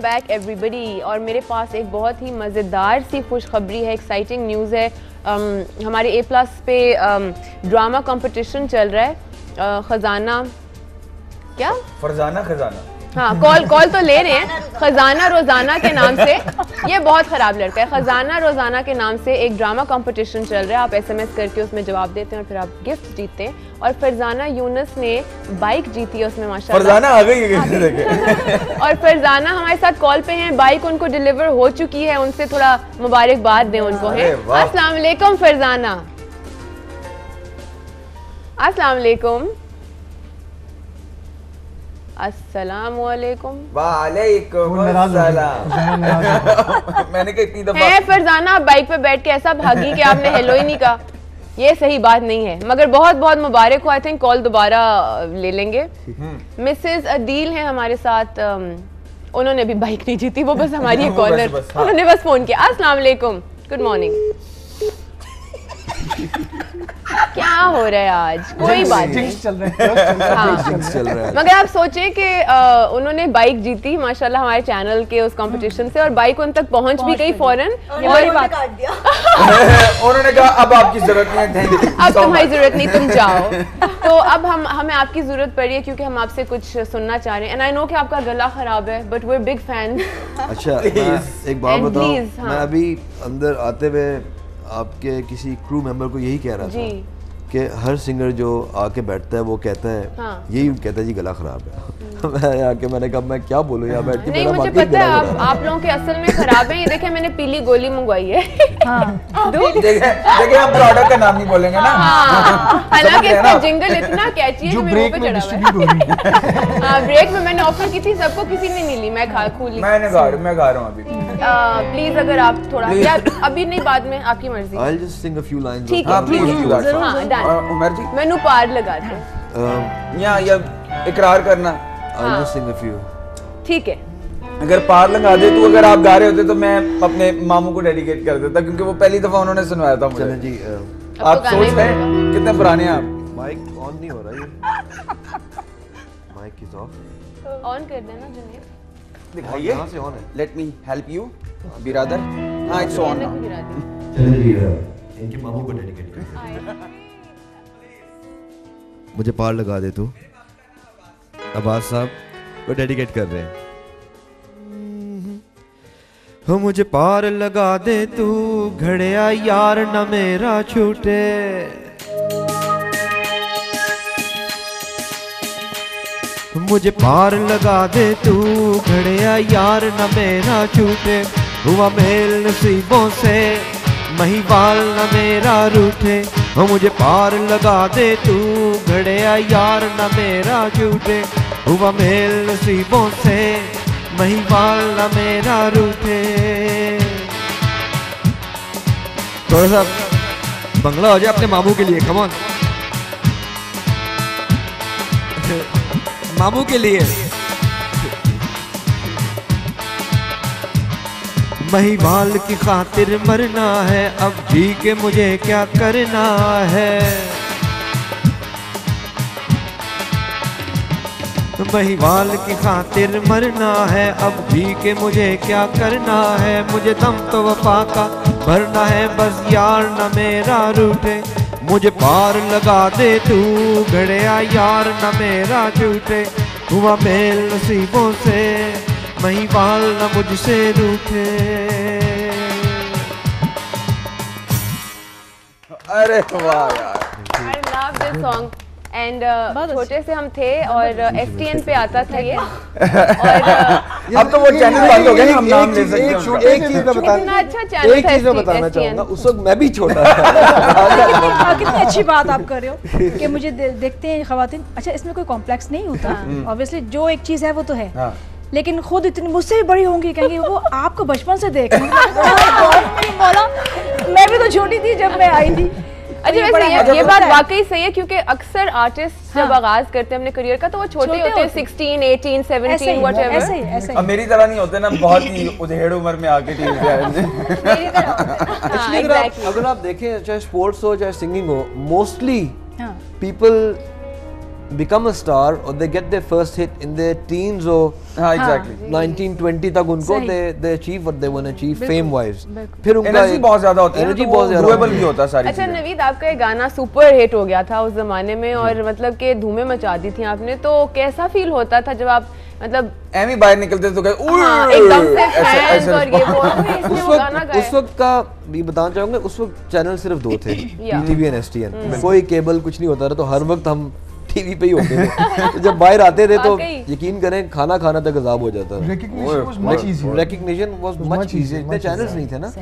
Back everybody. और मेरे पास एक बहुत ही मज़ेदार सी खुशखबरी है, एक्साइटिंग न्यूज़ है। हमारे A+ पे ड्रामा कंपटीशन चल रहा है, खजाना क्या फरजाना खजाना, हाँ कॉल तो ले रहे हैं, खजाना रोजाना के नाम से। ये बहुत ख़राब लड़का है। खजाना रोजाना के नाम से एक ड्रामा कंपटीशन चल रहा है। आप SMS करके उसमें जवाब देते हैं और फिर आप गिफ्ट जीतते हैं। और फरजाना यूनुस ने बाइक जीती है उसमें, माशाल्लाह। फरजाना आ गई है देखे। और फरजाना हमारे साथ कॉल पे हैं, बाइक उनको डिलीवर हो चुकी है, उनसे थोड़ा मुबारकबाद दें उनको। है अस्सलाम वालेकुम फरजाना। अस्सलाम वालेकुम। अस्सलामुअलैकुम। वालेकुम अस्सलाम। मैंने कहा इतनी दफा है फरजाना, आप बाइक पे बैठ के ऐसा भागी कि आपने हेलो ही नहीं कहा। ये सही बात नहीं है, मगर बहुत बहुत मुबारक हो। आई थिंक कॉल दोबारा ले लेंगे। मिसेस अदील हैं हमारे साथ, उन्होंने भी बाइक नहीं जीती, वो बस हमारी कॉलर, उन्होंने बस फोन किया। अस्सलाम वालेकुम, गुड मॉर्निंग। क्या हो रहा है आज? कोई बात नहीं, चल रहा है। मगर आप सोचें कि उन्होंने बाइक जीती माशाल्लाह हमारे चैनल के उस कंपटीशन से, और बाइक उन तक पहुंच भी गई फौरन। उन्होंने कहा अब आपकी जरूरत नहीं है, अब तुम्हारी जरूरत नहीं, तुम जाओ। तो अब हमें आपकी जरूरत पड़ी है क्योंकि हम आपसे कुछ सुनना चाह रहे हैं। एंड आई नो कि आपका गला खराब है, but we are big fan. अच्छा, एक बात बताओ, मैं अभी अंदर आते हुए आपके किसी क्रू मेंबर को यही कह रहा था कि हर सिंगर जो आके बैठता है वो कहता है, यही कहता है जी गला खराब है। मैं आके मैंने कहा मैं क्या बोलूं यहाँ बैठ के। नहीं, मुझे पता है आप लोगों के असल में खराब है। ये देखें, मैंने पीली गोली मंगवाई है। देखिए हम प्रोडक्ट का नाम नहीं बोलेंगे ना। हालांकि इसका जिंगल इतना कैची है जो ब्रेक में डिस्ट्रीब्यूट हो रही है। ब्रेक में मैंने ऑफर की थी, सबको किसी ने नहीं ली, मैं गा रहा हूँ अभी। प्लीज अगर आप थोड़ा, अभी नहीं बाद में, आपकी मर्जी। I'll just sing a few lines. ठीक है, उमर जी मैनू पार लगा दो या इकरार करना। I'll just sing a few. ठीक है, अगर पार लगा दे तो, अगर आप गा रहे होते तो मैं अपने मामू को डेडिकेट कर देता, क्योंकि वो पहली दफा उन्होंने सुनवाया था मुझे। चलें जी, आप सोच रहे हैं कितने पुराने हैं आप। माइक ऑन नहीं हो रहा है, माइक इज ऑफ। ऑन कर देना जुनेद, दिखाइए कहां से ऑन है। लेट मी हेल्प यू बिरादर। हाँ इट्स ऑन नाउ। चलिए जी, इनके मामू को डेडिकेट कर। मुझे पार लगा दे तू, अब्बास साहब को डेडिकेट कर रहे हैं। हो मुझे पार लगा दे तू, घड़िया यार न मेरा छूटे। मुझे पार लगा दे तू, घड़िया यार न मेरा छूटे। हुआ मेल नसीबों से, महिवाल न मेरा रूठे। हो मुझे पार लगा दे तू, घड़िया यार न मेरा छूटे। हुआ मेल नसीबों से, महिवाल न मेरा रूठे। थोड़ा सा बंगला हो जाए अपने मामू के लिए, कम ऑन मामू के लिए। महिवाल की खातिर मरना है, अब जी के मुझे क्या करना है। महिवाल की खातिर मरना है, अब जी के मुझे क्या करना है। मुझे दम तो वफा का भरना है, बस यार न मेरा रूठे। मुझे पार लगा दे तू, घड़िया यार न मेरा छूटे। हुआ मेल नसीबों से, महिवाल न मुझसे रूठे। अरे वाह यार, I love this song. And छोटे से हम थे और STN पे आता था ये। और अब तो वो चैनल बंद हो गए, हम नाम ले सकते हैं। एक चीज मैं बताना चाहूंगा, उस वक्त मैं भी छोटा था। कितनी अच्छी बात आप कर रहे हो कि मुझे देखते हैं खवातीन, अच्छा इसमें कोई कॉम्प्लेक्स नहीं होता। ऑब्वियसली जो एक चीज है वो तो है, लेकिन खुद इतनी मुझसे भी बड़ी होंगी, कहेंगे वो आपको बचपन से देख मौला, मैं भी तो छोटी थी जब मैं आई थी। अच्छा वैसे ये बात वाकई सही है, क्योंकि अक्सर आर्टिस्ट जब आगाज करते हैं अपने करियर का तो वो छोटे होते हैं, 16, 18, 17 व्हाटएवर। ऐसे अब मेरी तरह नहीं होते ना, बहुत ही उधेड़ उम्र में आके टीवी पे आए। अगर आप देखें, चाहे स्पोर्ट्स हो चाहे सिंगिंग हो, mostly people become a star or they get their first hit in their teens or हाँ exactly 19-20 तक उनको they achieve what they want to achieve fame wise. फिर उनका एनर्जी बहुत ज्यादा होती है, एनर्जी बहुत ज्यादा डुएबल भी होता है सारी अच्छा चीजें। नवीद, आपका एक गाना सुपर हिट हो गया था उस जमाने में और मतलब के धूमें मचा दी थी आपने, तो कैसा फील होता था जब आप मतलब एमी बाहर निकलते तो कहते हाँ, एकदम से फैंस और ये वो इसने वो गाना गाया। उस वक्त का भी बताना चाहूंगा, उस वक्त चैनल सिर्फ 2 थे, टीवी एंड एसटीएन, कोई केबल कुछ नहीं होता था, तो हर वक्त हम टीवी पे ही होते थे। तो जब बाहर आते थे तो यकीन करें खाना खाना तक अजाब हो जाता था। रिकग्निशन वाज मच इजीियर, इतने चैनल्स नहीं थे ना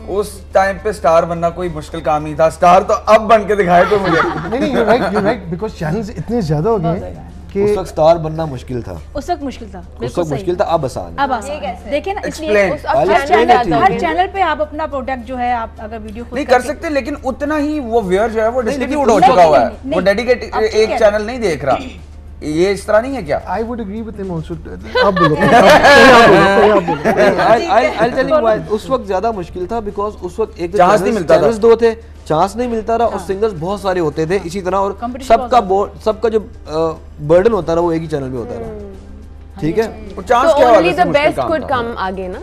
उस टाइम पे। स्टार बनना कोई मुश्किल काम नहीं था, स्टार तो अब बन के दिखाए कोई मुझे। नहीं यू राइट बिकॉज़ चैनल्स इतने ज्यादा हो गए कि उस वक्त स्टार बनना मुश्किल था, उस वक्त मुश्किल था, उस वक्त मुश्किल था, अब आसान है। अब आसान देखिए ना, इसलिए Explain. हर चैनल पे आप अपना प्रोडक्ट जो है आप अगर वीडियो नहीं कर सकते, लेकिन उतना ही वो व्यूअर जो है वो डिस्ट्रीब्यूट हो चुका हुआ है, वो डेडिकेट एक चैनल नहीं देख रहा। ये इस तरह नहीं है क्या? I would agree with him also. आप बोलो, आप बोलो। I'll tell you why. उस वक्त ज्यादा मुश्किल था बिकॉज उस वक्त एक चांस नहीं मिलता था, चैनल्स 2 थे, चांस नहीं मिलता रहा और सिंगर्स बहुत सारे होते थे इसी तरह, और सबका जो बर्डन होता रहा वो एक ही चैनल पे होता रहा। ठीक है, चांस तो क्या only the best could come आगे ना।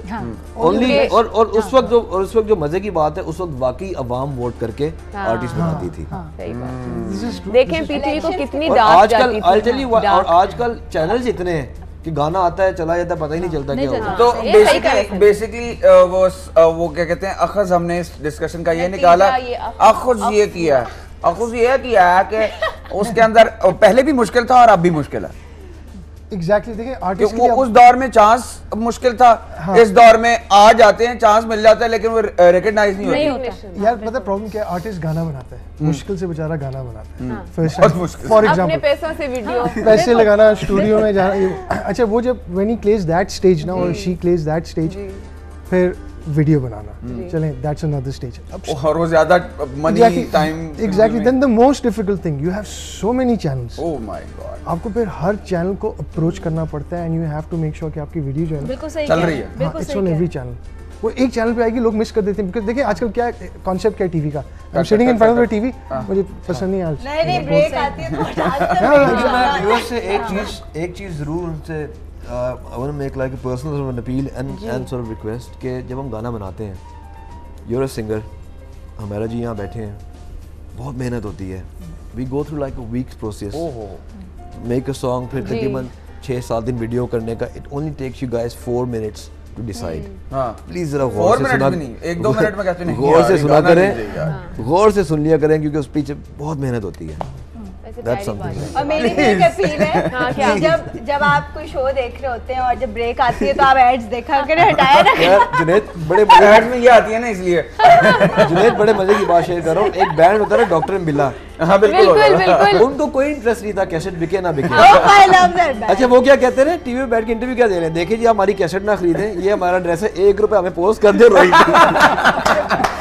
ओनली और उस वक्त जो मजे की बात है, उस वक्त वाकई अवाम वोट करके आर्टिस्ट बनाती थी। सही बात। देखें पीटीवी को कितनी और डांट जाती थी। I'll tell you what, और आजकल चैनल्स इतने हैं कि गाना आता है चला जाता है, पता ही नहीं चलता क्या होता है। तो बेसिकली वो क्या कहते हैं, अखज हमने इस डिस्कशन का ये निकाला, अखज ये किया है, अखज ये किया है कि उसके अंदर पहले भी मुश्किल था और अब भी मुश्किल है। एग्जैक्टली देखिए आर्टिस्ट वो उस दौर में चांस मुश्किल था, इस दौर में आ जाते हैं, चांस मिल जाता है, लेकिन वो रिकॉग्नाइज नहीं होता। यार पता प्रॉब्लम क्या है, आर्टिस्ट गाना बनाता है, मुश्किल से बेचारा गाना बनाता है, फर्स्ट मुश्किल फॉर अपने एग्जांपल पैसों से वीडियो पैसे लगाना, स्टूडियो में जाना। अच्छा वो जब when he plays that stage ना, और शी प्लेज दैट स्टेज, फिर वीडियो बनाना, चलें दैट्स अनदर स्टेज। और वो ज्यादा money time exactly then the most difficult thing, you have so many channels. Oh my god, आपको फिर हर चैनल को अप्रोच करना पड़ता है and you have to make sure कि आपकी वीडियो जो है बिल्कुल सही चल रही है। It's on every channel. वो एक चैनल पे आएगी, लोग मिस कर देते हैं बिकॉज़ देखिए आजकल क्या कॉन्सेप्ट क्या है टीवी का, I am sitting in front of the TV, मुझे पसंद नहीं आज नहीं ब्रेक आती है तो डालते मैं व्यूअर्स से एक चीज जरूर उनसे I want to make like a personal appeal and sort of request कि जब हम गाना बनाते हैं, यू आर अ सिंगर, हमारा जी यहाँ बैठे हैं, बहुत मेहनत होती है, we go through like a weeks process, make a song, फिर तकरीबन 6-7 दिन वीडियो करने का, it only takes you guys 4 minutes to decide. Please जरा गौर से सुना, 1-2 मिनट में कहते नहीं, गौर से सुना करें, गौर से सुन लिया करें, क्योंकि उस पीछे बहुत मेहनत होती है। That's something. और मेरी भी एक अपील है कि जब आप कोई शो देख रहे होते हैं और जब ब्रेक आती है तो आप एड्स देखा करें, हटाया रखें। यार जुनैद बड़े ऐड में ये आती है ना, इसलिए जुनैद बड़े मजे की बात शेयर कर रहा हूँ। एक बैंड होता है ना डॉक्टर बिल्ला, हाँ बिल्कुल, उनको कोई इंटरेस्ट नहीं था कैसेट बिके ना बिके। I love that band. अच्छा वो क्या कहते हैं, टीवी पे बैठ के इंटरव्यू क्या दे रहे हैं, देखिए जी हमारी कैसेट ना खरीदें, ये हमारा एड्रेस है, 1 रुपए हमें पोस्ट कर दे रोई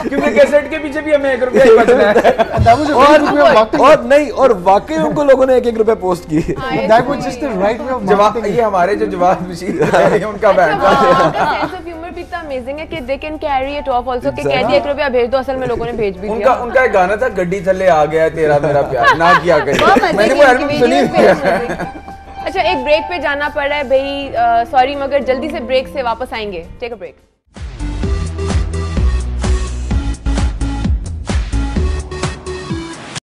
क्योंकि कैसेट के पीछे भी हमें 1 रुपया ही बचना है। और नहीं, और वाकई उनको लोगों ने 1-1 रुपए पोस्ट की। That was just the right way of marketing. ये हमारे जो जवाब मशीन है उनका बैंड सेंस ऑफ ह्यूमर भी इतना अमेजिंग है कि they can carry it of also, कि कह दिया 1 रुपया भेज दो, असल में लोगों ने भेज भी दिया। उनका एक गाना था, गड्डी थल्ले आ गया तेरा मेरा प्यार, ना किया कहीं, मैंने वो एल्बम सुनी है। अच्छा एक ब्रेक पे जाना पड़ रहा है भाई, सॉरी मगर जल्दी से ब्रेक से वापस आएंगे, टेक अ ब्रेक।